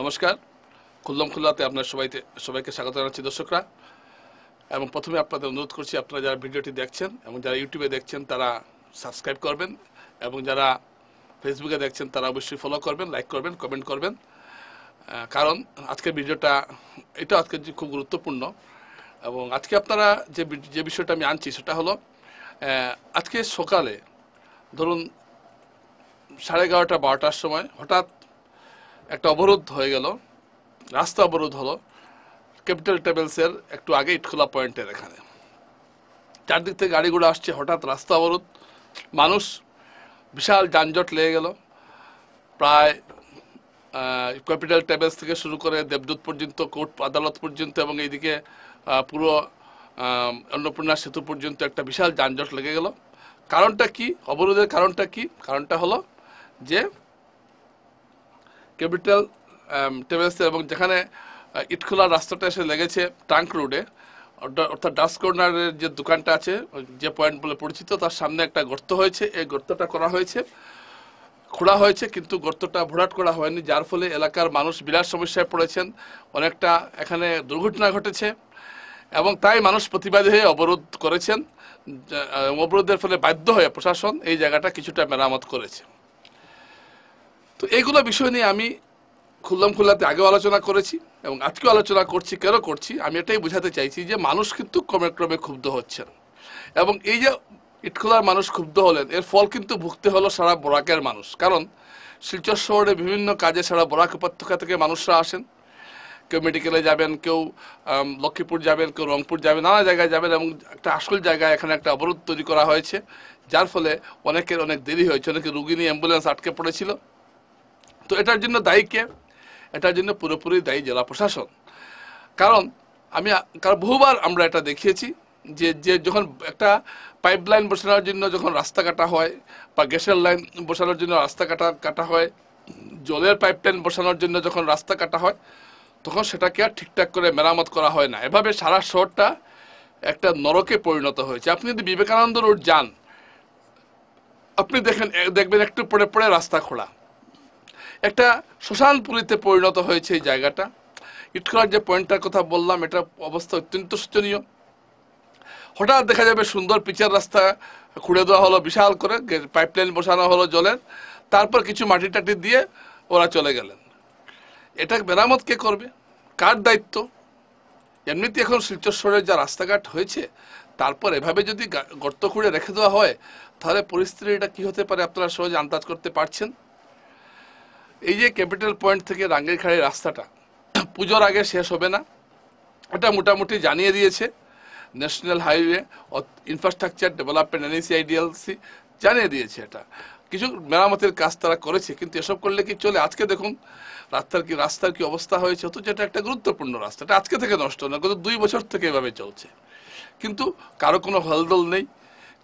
নমস্কার, খুল্লম খুল্লাতে আপনার সবাইকে স্বাগত জানাচ্ছি দর্শকরা। এবং প্রথমে আপনাদের অনুরোধ করছি, আপনারা যারা ভিডিওটি দেখছেন এবং যারা ইউটিউবে দেখছেন তারা সাবস্ক্রাইব করবেন, এবং যারা ফেসবুকে দেখছেন তারা অবশ্যই ফলো করবেন, লাইক করবেন, কমেন্ট করবেন। কারণ আজকের ভিডিওটা আজকে খুব গুরুত্বপূর্ণ। এবং আজকে আপনারা যে বিষয়টা আমি আনছি সেটা হলো, আজকে সকালে ধরুন 11:30-12টার সময় হঠাৎ একটা অবরোধ হয়ে গেল, রাস্তা অবরোধ হলো ক্যাপিটাল ট্রাভেলসের একটু আগে ইটখোলা পয়েন্টের এখানে। চারদিক থেকে গাড়িগুলো আসছে, হঠাৎ রাস্তা অবরোধ, মানুষ, বিশাল যানজট লেগে গেল। প্রায় ক্যাপিটাল ট্রাভেলস থেকে শুরু করে দেবদূত পর্যন্ত, কোর্ট আদালত পর্যন্ত, এবং এইদিকে পুরো অন্নপূর্ণা সেতু পর্যন্ত একটা বিশাল যানজট লেগে গেল। কারণটা কি? অবরোধের কারণটা কি? কারণটা হলো যে ক্যাপিটাল ট্রাভেলস এবং যেখানে ইটখোলার রাস্তাটা এসে লেগেছে ট্রাঙ্ক রোডে, অর্থাৎ ডাস্ট কর্নারের যে দোকানটা আছে, যে পয়েন্ট বলে পরিচিত, তার সামনে একটা গর্ত হয়েছে। এই গর্তটা খোঁড়া হয়েছে, কিন্তু গর্তটা ভরাট করা হয়নি, যার ফলে এলাকার মানুষ বিরাট সমস্যায় পড়েছেন। অনেকটা এখানে দুর্ঘটনা ঘটেছে, এবং তাই মানুষ প্রতিবাদী হয়ে অবরোধ করেছেন। অবরোধের ফলে বাধ্য হয়ে প্রশাসন এই জায়গাটা কিছুটা মেরামত করেছে। তো এইগুলো বিষয় নিয়ে আমি খুল্লাতে আগেও আলোচনা করেছি এবং আজকেও আলোচনা করছি। কেন করছি? আমি এটাই বোঝাতে চাইছি যে মানুষ কিন্তু ক্রমে ক্রমে ক্ষুব্ধ হচ্ছেন, এবং এই যে ইটখোলার মানুষ ক্ষুব্ধ হলেন, এর ফল কিন্তু ভুগতে হলো সারা বরাকের মানুষ। কারণ শিলচর শহরে বিভিন্ন কাজে সারা বরাক উপত্যকা থেকে মানুষরা আসেন। কেউ মেডিকেলে যাবেন, কেউ লক্ষ্মীপুর যাবেন, কেউ রংপুর যাবেন, নানা জায়গায় যাবেন, এবং একটা আসল জায়গায় এখানে একটা অবরোধ তৈরি করা হয়েছে, যার ফলে অনেকের অনেক দেরি হয়েছে, অনেকে রুগী নিয়ে অ্যাম্বুলেন্স আটকে পড়েছিল। তো এটার জন্য দায়ী কে? এটার জন্য পুরোপুরি দায়ী জেলা প্রশাসন। কারণ বহুবার আমরা এটা দেখিয়েছি যে যখন একটা পাইপলাইন বসানোর জন্য যখন রাস্তা কাটা হয়, বা গ্যাসের লাইন বসানোর জন্য রাস্তা কাটা হয়, জলের পাইপলাইন বসানোর জন্য যখন রাস্তা কাটা হয়, তখন সেটাকে আর ঠিকঠাক করে মেরামত করা হয় না। এভাবে সারা শহরটা একটা নরকে পরিণত হয়েছে। আপনি যদি বিবেকানন্দ রোড যান, আপনি দেখবেন একটু পরে পরে রাস্তা খোঁড়া, একটা শ্মশানপুরীতে পরিণত হয়েছে এই জায়গাটা। ইটখোলার যে পয়েন্টটার কথা বললাম, এটা অবস্থা অত্যন্ত শোচনীয়। হঠাৎ দেখা যাবে সুন্দর পিচের রাস্তা খুঁড়ে দেওয়া হলো, বিশাল করে পাইপলাইন বসানো হলো জলের, তারপর কিছু মাটি টাটি দিয়ে ওরা চলে গেলেন। এটা মেরামত কে করবে? কার দায়িত্ব? এমনিতে এখন শিলচর শহরের যা রাস্তাঘাট হয়েছে, তারপর এভাবে যদি গর্ত খুঁড়ে রেখে দেওয়া হয়, তাহলে পরিস্থিতিটা কি হতে পারে আপনারা সহজে আন্দাজ করতে পারছেন। এই যে ক্যাপিটাল পয়েন্ট থেকে রাঙ্গিরখাড়ি রাস্তাটা পুজোর আগে শেষ হবে না, এটা মোটামুটি জানিয়ে দিয়েছে national highway infrastructure development NHAIDLC জানিয়ে দিয়েছে। এটা কিছু মেরামতের কাজ তারা করেছে, কিন্তু এসব করলে কি চলে? আজকে দেখুন রাস্তার কি অবস্থা হয়েছে। অথচ এটা একটা গুরুত্বপূর্ণ রাস্তা, এটা আজকে থেকে নষ্ট না, গত 2 বছর থেকে এভাবে চলছে, কিন্তু কারো কোনো হলদল নেই।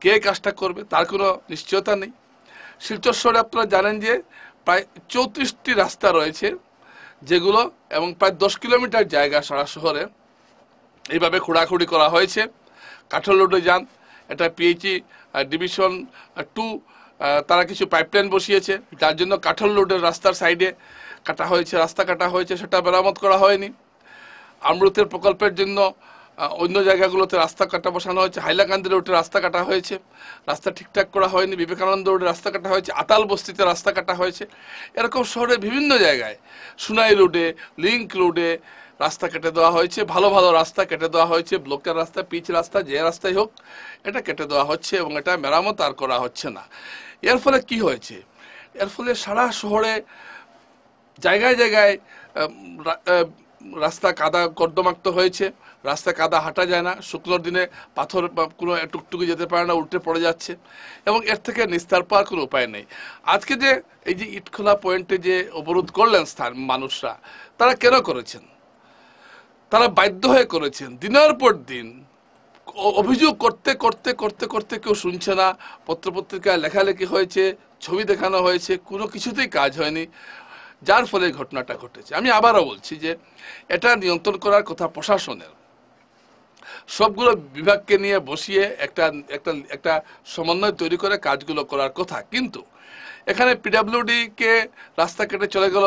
কে কাজটা করবে তার কোনো নিশ্চয়তা নেই। শিলচর শহরে আপনারা জানেন যে প্রায় 34টি রাস্তা রয়েছে যেগুলো, এবং প্রায় 10 কিলোমিটার জায়গা সারা শহরে এইভাবে খোঁড়াখুড়ি করা হয়েছে। কাঠল রোডে যান, এটা PHE ডিভিশন 2, তারা কিছু পাইপলাইন বসিয়েছে, যার জন্য কাঠল রোডের রাস্তার সাইডে রাস্তা কাটা হয়েছে, সেটা মেরামত করা হয়নি। আমরুতের প্রকল্পের জন্য অন্য জায়গাগুলোতে রাস্তা কাটা বসানো হয়েছে। হাইলাকান্দি রোডে রাস্তা কাটা হয়েছে, রাস্তা ঠিকঠাক করা হয়নি। বিবেকানন্দ রোডে রাস্তা কাটা হয়েছে, আতাল বস্তিতে রাস্তা কাটা হয়েছে। এরকম শহরে বিভিন্ন জায়গায়, সুনাই রোডে, লিঙ্ক রোডে রাস্তা কেটে দেওয়া হয়েছে, ভালো ভালো রাস্তা কেটে দেওয়া হয়েছে। ব্লকের রাস্তা, পিচ রাস্তা, যে রাস্তাই হোক, এটা কেটে দেওয়া হচ্ছে, এবং এটা মেরামত আর করা হচ্ছে না। এর ফলে কি হয়েছে? এর ফলে সারা শহরে জায়গায় জায়গায় রাস্তা কাদা কর্দমাক্ত হয়েছে, রাস্তা কাদা হাঁটা যায় না, শুকনোর দিনে পাথর কোনো টুকটুকি যেতে পারে না, উল্টে পড়ে যাচ্ছে, এবং এর থেকে নিস্তার পাওয়ার কোনো উপায় নেই। আজকে যে এই যে ইটখোলা পয়েন্টে যে অবরোধ করলেন মানুষরা, তারা কেন করেছেন? তারা বাধ্য হয়ে করেছেন। দিনের পর দিন অভিযোগ করতে করতে করতে করতে কেউ শুনছে না। পত্রপত্রিকায় লেখালেখি হয়েছে, ছবি দেখানো হয়েছে, কোনো কিছুতেই কাজ হয়নি, যার ফলে ঘটনাটা ঘটেছে। আমি আবারও বলছি যে এটা নিয়ন্ত্রণ করার কথা প্রশাসনের। সবগুলো বিভাগকে নিয়ে বসিয়ে একটা সমন্বয় তৈরি করে কাজগুলো করার কথা, কিন্তু এখানে পিডাব্লিউডি কে রাস্তা কেটে চলে গেল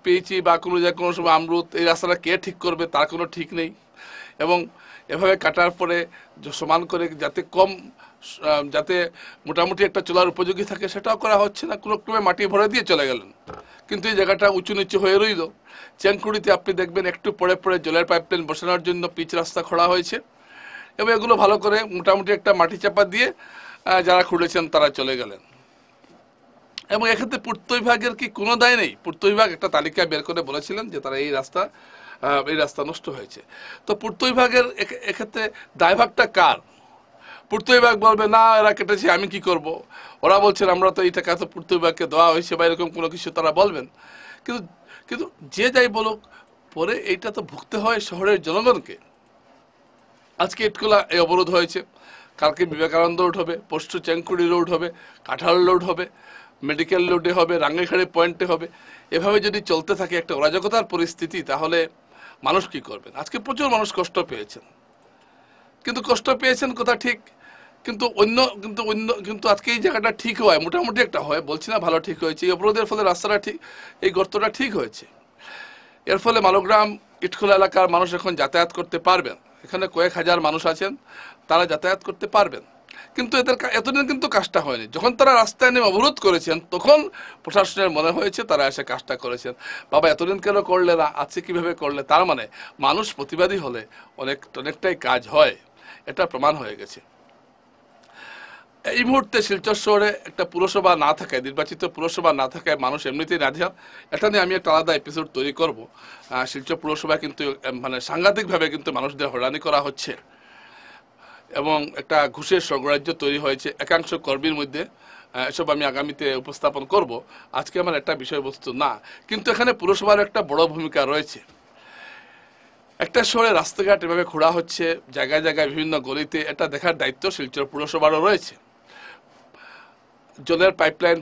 পিএইচই বা কোনো সময় আমরুত, এই রাস্তাটা কে ঠিক করবে তার কোনো ঠিক নেই। এবং এভাবে কাটার পরে সমান করে যাতে মোটামুটি একটা চলার উপযোগী থাকে সেটাও করা হচ্ছে না, কোনো ক্রমে মাটি ভরে দিয়ে চলে গেলেন। কিন্তু এই জায়গাটা উঁচু নিচু হয়ে রইল। চেংকুড়িতে আপনি দেখবেন একটু পরে পরে জলের পাইপলাইন বসানোর জন্য পিচ রাস্তা খোঁড়া হয়েছে, এবং এগুলো ভালো করে মোটামুটি একটা মাটি চাপা দিয়ে যারা খুঁড়েছেন তারা চলে গেলেন। এবং এক্ষেত্রে পূর্ত বিভাগের কি কোনো দায় নেই? পূর্ত বিভাগ একটা তালিকা বের করে বলেছিলেন যে তারা এই রাস্তা নষ্ট হয়েছে। তো পূর্ত বিভাগের এক্ষেত্রে দায়ভাগটা কার? পূর্ত বিভাগ বলবে না এরা কেটেছে, আমি কি করব। ওরা বলছেন আমরা তো এই টাকা তো পূর্ত বিভাগকে দেওয়া হয়েছে বা এরকম কোনো কিছু তারা বলবেন। কিন্তু কিন্তু যে যাই বলুক, পরে এইটা তো ভুগতে হয় শহরের জনগণকে। আজকে ইটখোলা এই অবরোধ হয়েছে, কালকে বিবেকানন্দ রোড হবে, পরশু চেংকুড়ি রোড হবে, কাঁঠাল রোড হবে, মেডিকেল রোডে হবে, রাঙ্গিখাড়ি পয়েন্টে হবে। এভাবে যদি চলতে থাকে একটা অরাজকতার পরিস্থিতি, তাহলে মানুষ কি করবেন? আজকে প্রচুর মানুষ কষ্ট পেয়েছেন, কিন্তু কষ্ট পেয়েছেন কথা ঠিক, কিন্তু আজকে এই জায়গাটা ঠিক হয়, মোটামুটি একটা হয়, বলছি না ভালো ঠিক হয়েছে। এই অবরোধের ফলে রাস্তাটা ঠিক, এই গর্তটা ঠিক হয়েছে। এর ফলে মালোগ্রাম ইটখোলা এলাকার মানুষ এখন যাতায়াত করতে পারবেন। এখানে কয়েক হাজার মানুষ আছেন, তারা যাতায়াত করতে পারবেন। কিন্তু এতদিন কিন্তু কাজটা হয়নি। যখন তারা রাস্তায় নেমে অবরোধ করেছেন, তখন প্রশাসনের মনে হয়েছে তারা এসে কাজটা করেছেন। বাবা এতদিন কেন করলে না, আছে কিভাবে করলে? তার মানে মানুষ প্রতিবাদী হলে অনেকটাই কাজ হয়, এটা প্রমাণ হয়ে গেছে। এই মুহূর্তে শিলচর শহরে একটা পুরসভা না থাকায়, নির্বাচিত পুরসভা না থাকায় মানুষ এমনিতেই নাজেহাল। এটা নিয়ে আমি একটা আলাদা এপিসোড তৈরি করব। শিলচর পুরসভা কিন্তু মানে সাংঘাতিকভাবে কিন্তু মানুষদের হয়রানি করা হচ্ছে, এবং একটা ঘুষের স্বর্গরাজ্য তৈরি হয়েছে একাংশ কর্মীর মধ্যে। এসব আমি আগামীতে উপস্থাপন করব, আজকে আমার একটা বিষয়বস্তু না। কিন্তু এখানে পুরসভার একটা বড় ভূমিকা রয়েছে। একটা শহরে রাস্তাঘাট এভাবে খোঁড়া হচ্ছে জায়গায় জায়গায়, বিভিন্ন গলিতে, এটা দেখার দায়িত্ব শিলচর পুরসভারও রয়েছে। জলের পাইপলাইন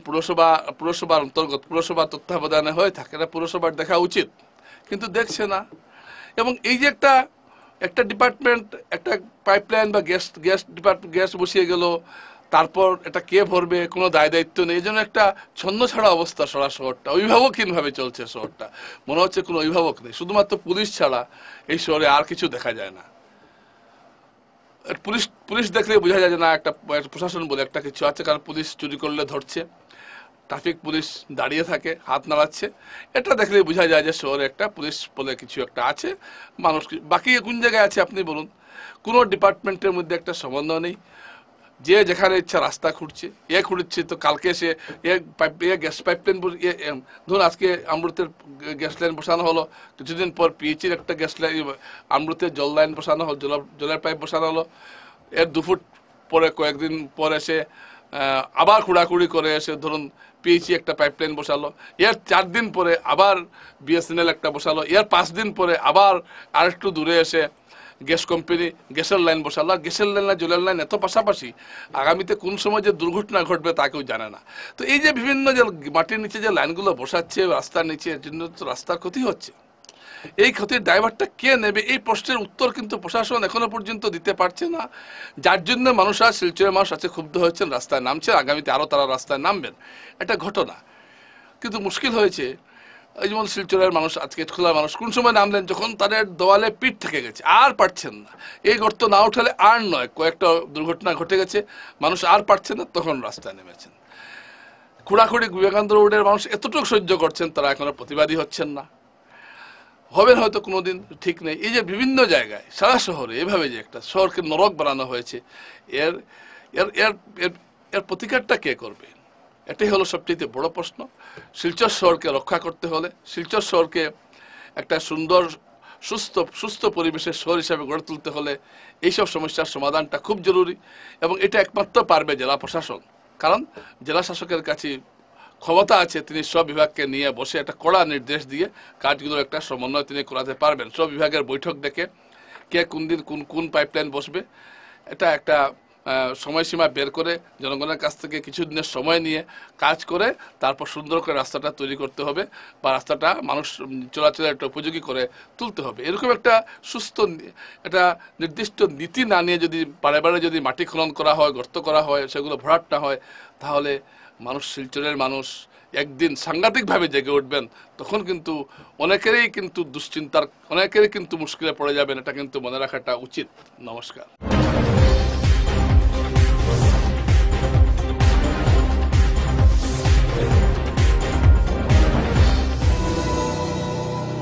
পুরসভার অন্তর্গত, পুরসভা তত্ত্বাবধানে হয়ে থাকে, এটা পুরসভার দেখা উচিত, কিন্তু দেখছে না। এবং এই যে একটা ডিপার্টমেন্ট একটা পাইপলাইন বা গ্যাস বসিয়ে গেল, তারপর এটা কে ভরবে, কোনো দায়িত্ব নেই। এই জন্য একটা ছন্নছাড়া অবস্থা সারা শহরটা, অভিভাবকহীনভাবে চলছে শহরটা। মনে হচ্ছে কোনো অভিভাবক নেই, শুধুমাত্র পুলিশ ছাড়া এই শহরে আর কিছু দেখা যায় না। পুলিশ দেখলে বোঝা যায় যে না, একটা প্রশাসন বলে একটা কিছু আছে, কারণ পুলিশ চুরি করলে ধরছে, ট্রাফিক পুলিশ দাঁড়িয়ে থাকে, হাত নাড়াচ্ছে। এটা দেখলে বোঝা যায় যে শহরে একটা পুলিশ বলে কিছু একটা আছে। মানুষ বাকি কোন জায়গায় আছে আপনি বলুন? কোনো ডিপার্টমেন্টের মধ্যে একটা সমন্বয় নেই। যে যেখানে ইচ্ছা রাস্তা খুঁড়ছে, খুঁড়ছে তো কালকে সে গ্যাস পাইপলাইন, ধরুন আজকে আমরুতের গ্যাস লাইন বসানো হলো, কিছুদিন পর পিএইচির একটা গ্যাস লাইন, আমরুতের জল লাইন বসানো হলো, জলের পাইপ বসানো হলো। এর 2 ফুট পরে, কয়েকদিন পর এসে আবার খুঁড়াখুড়ি করে এসে ধরুন পিএইচি একটা পাইপলাইন বসালো। এর 4 দিন পরে আবার বিএসএনএল একটা বসালো। এর 5 দিন পরে আবার আরেকটু দূরে এসে গ্যাস কোম্পানি গ্যাসের লাইন বসালো। আর গ্যাসের লাইন আর জলের লাইন এত পাশাপাশি, আগামীতে কোন সময় যে দুর্ঘটনা ঘটবে তা কেউ জানে না। তো এই যে বিভিন্ন যে মাটির নিচে যে লাইনগুলো বসাচ্ছে রাস্তার নিচে, এর জন্য তো রাস্তার ক্ষতি হচ্ছে। এই ক্ষতির ড্রাইভারটা কে নেবে, এই প্রশ্নের উত্তর কিন্তু প্রশাসন এখনো পর্যন্ত দিতে পারছে না। যার জন্য মানুষ, আর শিলচরের মানুষ আছে ক্ষুব্ধ হয়েছেন, রাস্তায় নামছে, আগামীতে আরও তারা রাস্তায় নামবেন, এটা ঘটনা। কিন্তু মুশকিল হয়েছে, এই যেমন শিলচরের মানুষ, আজকে খোলার মানুষ কোন সময় নামলেন? যখন তাদের দেওয়ালে পিঠ থেকে গেছে, আর পারছেন না। এই গর্ত না উঠালে আর নয়, কয়েকটা দুর্ঘটনা ঘটে গেছে, মানুষ আর পারছেন না, তখন রাস্তায় নেমেছেন। খুঁড়াখুড়ি বিবেকানন্দ রোডের মানুষ এতটুকু সহ্য করছেন, তারা এখনো প্রতিবাদী হচ্ছেন না, হবেন হয়তো কোনোদিন, ঠিক নেই। এই যে বিভিন্ন জায়গায় সারা শহরে এভাবে যে একটা শহরকে নরক বানানো হয়েছে, এর এর এর এর প্রতিকারটা কে করবে? এটাই হলো সবচেয়ে বড় প্রশ্ন। শিলচর শহরকে রক্ষা করতে হলে, শিলচর শহরকে একটা সুন্দর সুস্থ পরিবেশের শহর হিসাবে গড়ে তুলতে হলে এইসব সমস্যার সমাধানটা খুব জরুরি। এবং এটা একমাত্র পারবে জেলা প্রশাসন, কারণ জেলা শাসকের কাছে ক্ষমতা আছে, তিনি সব বিভাগকে নিয়ে বসে একটা কড়া নির্দেশ দিয়ে কাজগুলোর একটা সমন্বয় তিনি করাতে পারবেন। সব বিভাগের বৈঠক ডেকে কে কোন দিন কোন পাইপলাইন বসবে, এটা একটা সময়সীমা বের করে জনগণের কাছ থেকে কিছু দিনের সময় নিয়ে কাজ করে তারপর সুন্দর করে রাস্তাটা তৈরি করতে হবে বা রাস্তাটা মানুষ চলাচলের একটা উপযোগী করে তুলতে হবে। এরকম একটা সুস্থ একটা নির্দিষ্ট নীতি না নিয়ে যদি বারে বারে যদি মাটি খনন করা হয়, গর্ত করা হয়, সেগুলো ভরাট না হয়, তাহলে মানুষ, শিলচরের মানুষ একদিন সাংঘাতিকভাবে জেগে উঠবেন। তখন কিন্তু অনেকেরই কিন্তু দুশ্চিন্তার, অনেকেরই কিন্তু মুশকিলে পড়ে যাবেন। এটা কিন্তু মনে রাখাটা উচিত। নমস্কার।